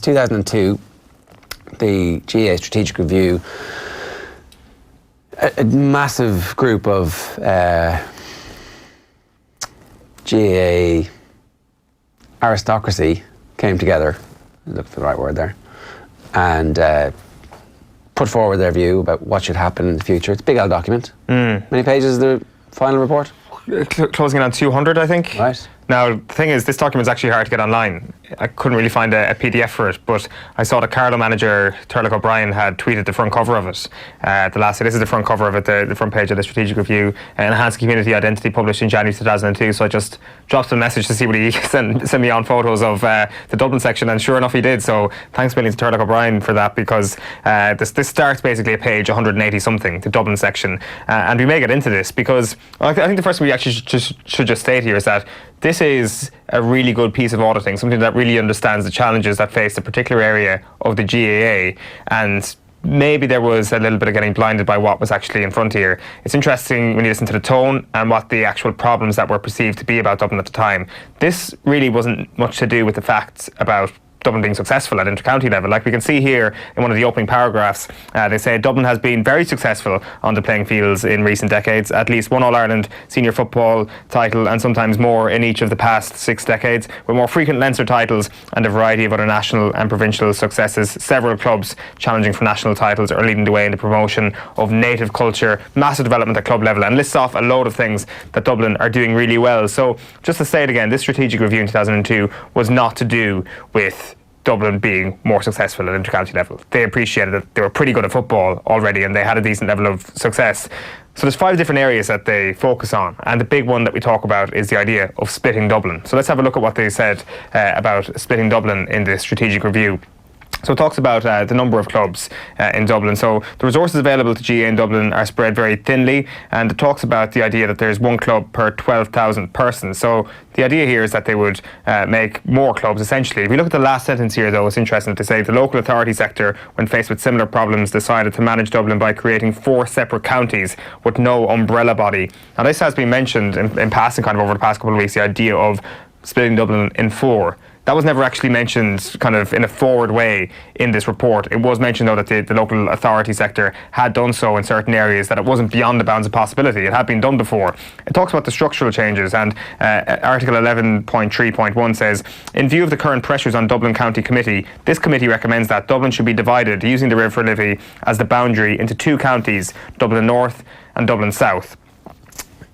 2002, the GAA Strategic Review, a massive group of GAA aristocracy came together, look for the right word there, and put forward their view about what should happen in the future. It's a big old document. Many pages is the final report? Closing in on 200, I think. Right. Now, the thing is, this document's actually hard to get online. I couldn't really find a PDF for it, but I saw the Carlow manager, Turlough O'Brien, had tweeted the front cover of it. The last day, this is the front cover of it, the front page of the Strategic Review, Enhanced Community Identity, published in January 2002. So I just dropped him a message to see what he sent me on photos of the Dublin section, and sure enough, he did. So thanks million to Turlough O'Brien for that, because this starts basically at page 180 something, the Dublin section, and we may get into this because I think the first thing we actually should just state here is that this is a really good piece of auditing, something that really understands the challenges that face the particular area of the GAA, and maybe there was a little bit of getting blinded by what was actually in front here. It's interesting when you listen to the tone and what the actual problems that were perceived to be about Dublin at the time. This really wasn't much to do with the facts about Dublin being successful at inter-county level. Like we can see here in one of the opening paragraphs, they say Dublin has been very successful on the playing fields in recent decades, at least one All-Ireland senior football title and sometimes more in each of the past 6 decades, with more frequent Leinster titles and a variety of other national and provincial successes. Several clubs challenging for national titles are leading the way in the promotion of native culture, massive development at club level, and lists off a load of things that Dublin are doing really well. So just to say it again, this strategic review in 2002 was not to do with Dublin being more successful at inter-county level. They appreciated that they were pretty good at football already and they had a decent level of success. So there's 5 different areas that they focus on, and the big one that we talk about is the idea of splitting Dublin. So let's have a look at what they said about splitting Dublin in the strategic review. So it talks about the number of clubs in Dublin. So the resources available to GAA in Dublin are spread very thinly, and it talks about the idea that there's 1 club per 12,000 persons. So the idea here is that they would make more clubs, essentially. If you look at the last sentence here, though, it's interesting to say the local authority sector, when faced with similar problems, decided to manage Dublin by creating 4 separate counties with no umbrella body. Now, this has been mentioned in passing kind of over the past couple of weeks, the idea of splitting Dublin in 4. That was never actually mentioned kind of in a forward way in this report. It was mentioned, though, that the local authority sector had done so in certain areas, that it wasn't beyond the bounds of possibility. It had been done before. It talks about the structural changes, and Article 11.3.1 says, in view of the current pressures on Dublin County Committee, this committee recommends that Dublin should be divided using the River Liffey as the boundary into 2 counties, Dublin North and Dublin South.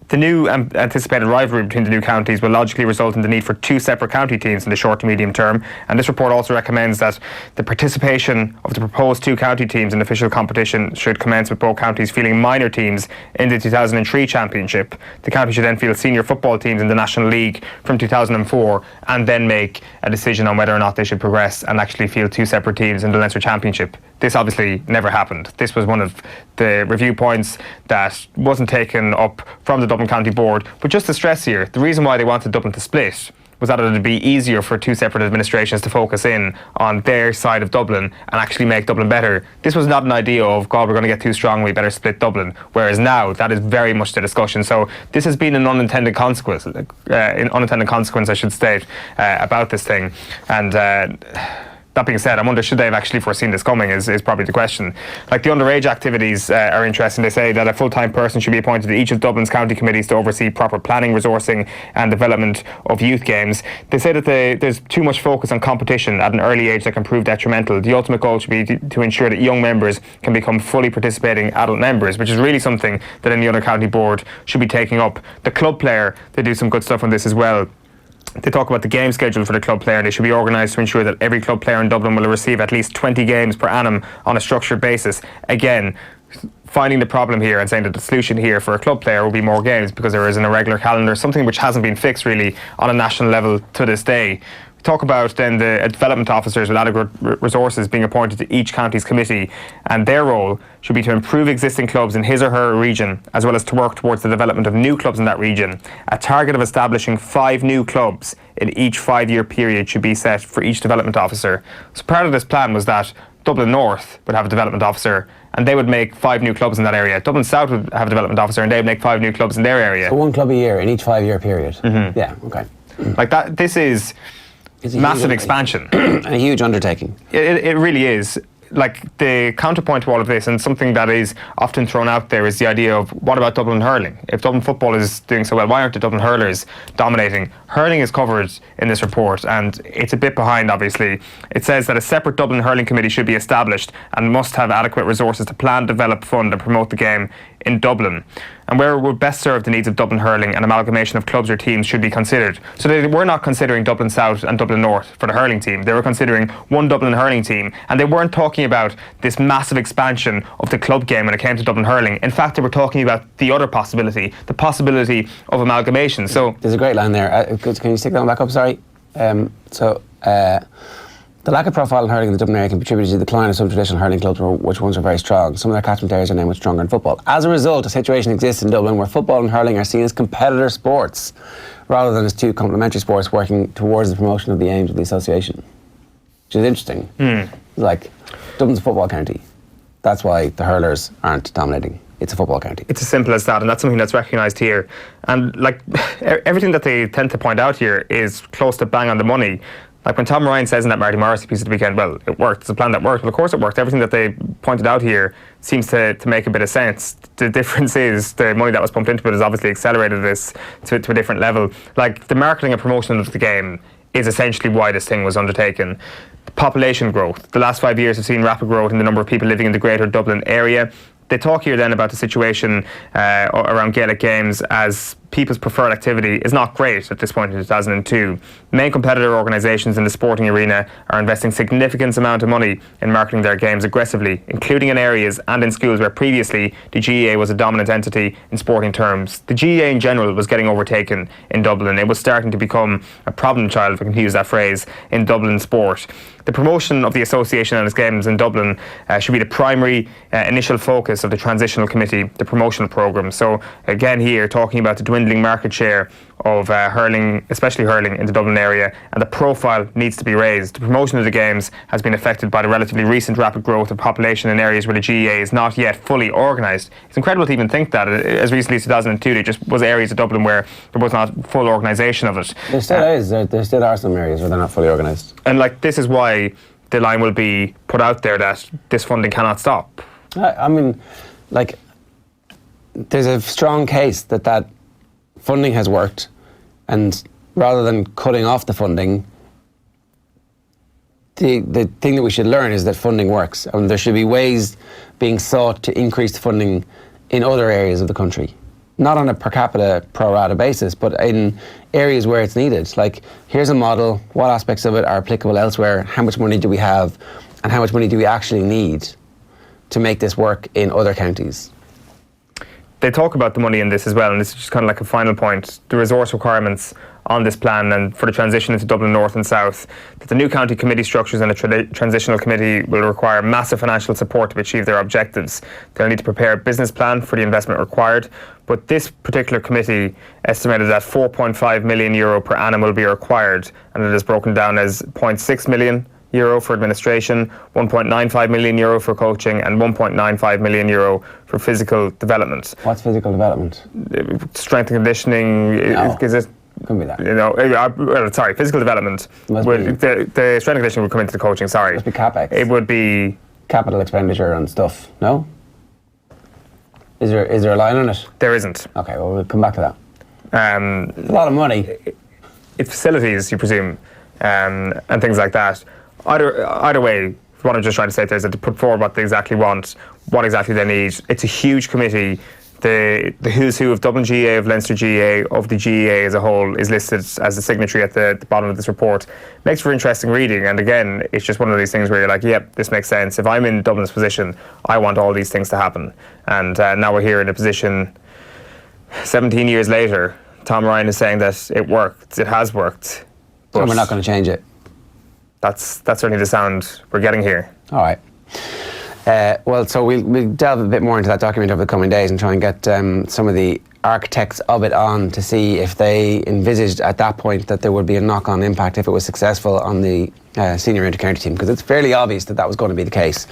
The new anticipated rivalry between the 2 counties will logically result in the need for 2 separate county teams in the short to medium term, and this report also recommends that the participation of the proposed 2 county teams in official competition should commence with both counties fielding minor teams in the 2003 championship. The county should then field senior football teams in the National League from 2004, and then make a decision on whether or not they should progress and actually field 2 separate teams in the Leinster Championship. This obviously never happened. This was one of the review points that wasn't taken up from the Dublin County Board. But just to stress here, the reason why they wanted Dublin to split was that it would be easier for 2 separate administrations to focus in on their side of Dublin and actually make Dublin better. This was not an idea of, God, we're going to get too strong, we better split Dublin. Whereas now, that is very much the discussion. So this has been an unintended consequence, I should state, about this thing. And that being said, I wonder, should they have actually foreseen this coming is probably the question. Like the underage activities are interesting. They say that a full-time person should be appointed to each of Dublin's county committees to oversee proper planning, resourcing and development of youth games. They say that there's too much focus on competition at an early age that can prove detrimental. The ultimate goal should be to ensure that young members can become fully participating adult members, which is really something that any other county board should be taking up. The club player, they do some good stuff on this as well. They talk about the game schedule for the club player. They should be organised to ensure that every club player in Dublin will receive at least 20 games per annum on a structured basis. Again, finding the problem here and saying that the solution here for a club player will be more games because there is an irregular calendar, something which hasn't been fixed really on a national level to this day. We talk about then the development officers with adequate resources being appointed to each county's committee, and their role should be to improve existing clubs in his or her region, as well as to work towards the development of new clubs in that region. A target of establishing 5 new clubs in each 5-year period should be set for each development officer. So part of this plan was that Dublin North would have a development officer and they would make 5 new clubs in that area. Dublin South would have a development officer and they would make 5 new clubs in their area. So 1 club a year in each 5-year period? Mm-hmm. Yeah, okay. Like that, this is It's a massive huge expansion. a huge undertaking. It really is. Like, the counterpoint to all of this, and something that is often thrown out there, is the idea of, what about Dublin hurling? If Dublin football is doing so well, why aren't the Dublin hurlers dominating? Hurling is covered in this report, and it's a bit behind, obviously. It says that a separate Dublin hurling committee should be established and must have adequate resources to plan, develop, fund and promote the game in Dublin. And where it would best serve the needs of Dublin hurling, an amalgamation of clubs or teams should be considered. So they were not considering Dublin South and Dublin North for the hurling team. They were considering one Dublin hurling team, and they weren't talking about this massive expansion of the club game when it came to Dublin hurling. In fact, they were talking about the other possibility, the possibility of amalgamation. So there's a great line there. Can you stick that one back up? Sorry. The lack of profile in hurling in the Dublin area can contribute to the decline of some traditional hurling clubs, which once were very strong. Some of their catchment areas are now much stronger in football. As a result, a situation exists in Dublin where football and hurling are seen as competitor sports rather than as two complementary sports working towards the promotion of the aims of the association. Which is interesting. Like, Dublin's a football county. That's why the hurlers aren't dominating. It's a football county. It's as simple as that, and that's something that's recognised here. And like, everything that they tend to point out here is close to bang on the money. Like, when Tom Ryan says in that Marty Morrissey piece at the weekend, well, it worked, it's a plan that worked. Well, of course it worked. Everything that they pointed out here seems to make a bit of sense. The difference is the money that was pumped into it has obviously accelerated this to a different level. Like, the marketing and promotion of the game is essentially why this thing was undertaken. Population growth. The last 5 years have seen rapid growth in the number of people living in the greater Dublin area. They talk here then about the situation around Gaelic games, as people's preferred activity is not great at this point in 2002. Main competitor organisations in the sporting arena are investing significant amount of money in marketing their games aggressively, including in areas and in schools where previously the GAA was a dominant entity in sporting terms. The GAA in general was getting overtaken in Dublin. It was starting to become a problem child, if I can use that phrase, in Dublin sport. The promotion of the association and its games in Dublin should be the primary initial focus of the transitional committee, the promotional programme. So again here, talking about the dwindling market share of hurling, especially hurling in the Dublin area, and the profile needs to be raised. The promotion of the games has been affected by the relatively recent rapid growth of population in areas where the GAA is not yet fully organised. It's incredible to even think that. As recently as 2002, there just was areas of Dublin where there was not full organisation of it. There still is. There still are some areas where they're not fully organised. And like, this is why the line will be put out there that this funding cannot stop. I mean, like, there's a strong case that funding has worked, and rather than cutting off the funding, the thing that we should learn is that funding works, and there should be ways being sought to increase the funding in other areas of the country. Not on a per capita pro rata basis, but in areas where it's needed. Like, here's a model, what aspects of it are applicable elsewhere, how much money do we have, and how much money do we actually need to make this work in other counties? They talk about the money in this as well, and this is just kind of like a final point. The resource requirements on this plan and for the transition into Dublin North and South, that the new county committee structures and a transitional committee will require massive financial support to achieve their objectives. They'll need to prepare a business plan for the investment required, but this particular committee estimated that €4.5 million per annum will be required, and it is broken down as €0.6 million for administration, €1.95 million for coaching, and €1.95 million for physical development. What's physical development? Strength and conditioning. No. Is it? Couldn't be that. You know, sorry, physical development. The strength and conditioning would come into the coaching. Sorry, must be capex. It would be capital expenditure and stuff. No. Is there a line on it? There isn't. Okay, well, we'll come back to that. It's a lot of money. It's facilities, you presume, and things like that. Either way, what I'm just trying to say there is that to put forward what they exactly want, what exactly they need. It's a huge committee. The who's who of Dublin GAA, of Leinster GAA, of the GAA as a whole is listed as a signatory at the bottom of this report. Makes for interesting reading, and again, it's just one of these things where you're like, yep, this makes sense. If I'm in Dublin's position, I want all these things to happen. And now we're here in a position 17 years later. Tom Ryan is saying that it worked, it has worked. But we're not going to change it. That's certainly the sound we're getting here. All right. Well, so we'll delve a bit more into that document over the coming days and try and get some of the architects of it on to see if they envisaged at that point that there would be a knock-on impact if it was successful on the senior inter-county team, because it's fairly obvious that that was going to be the case.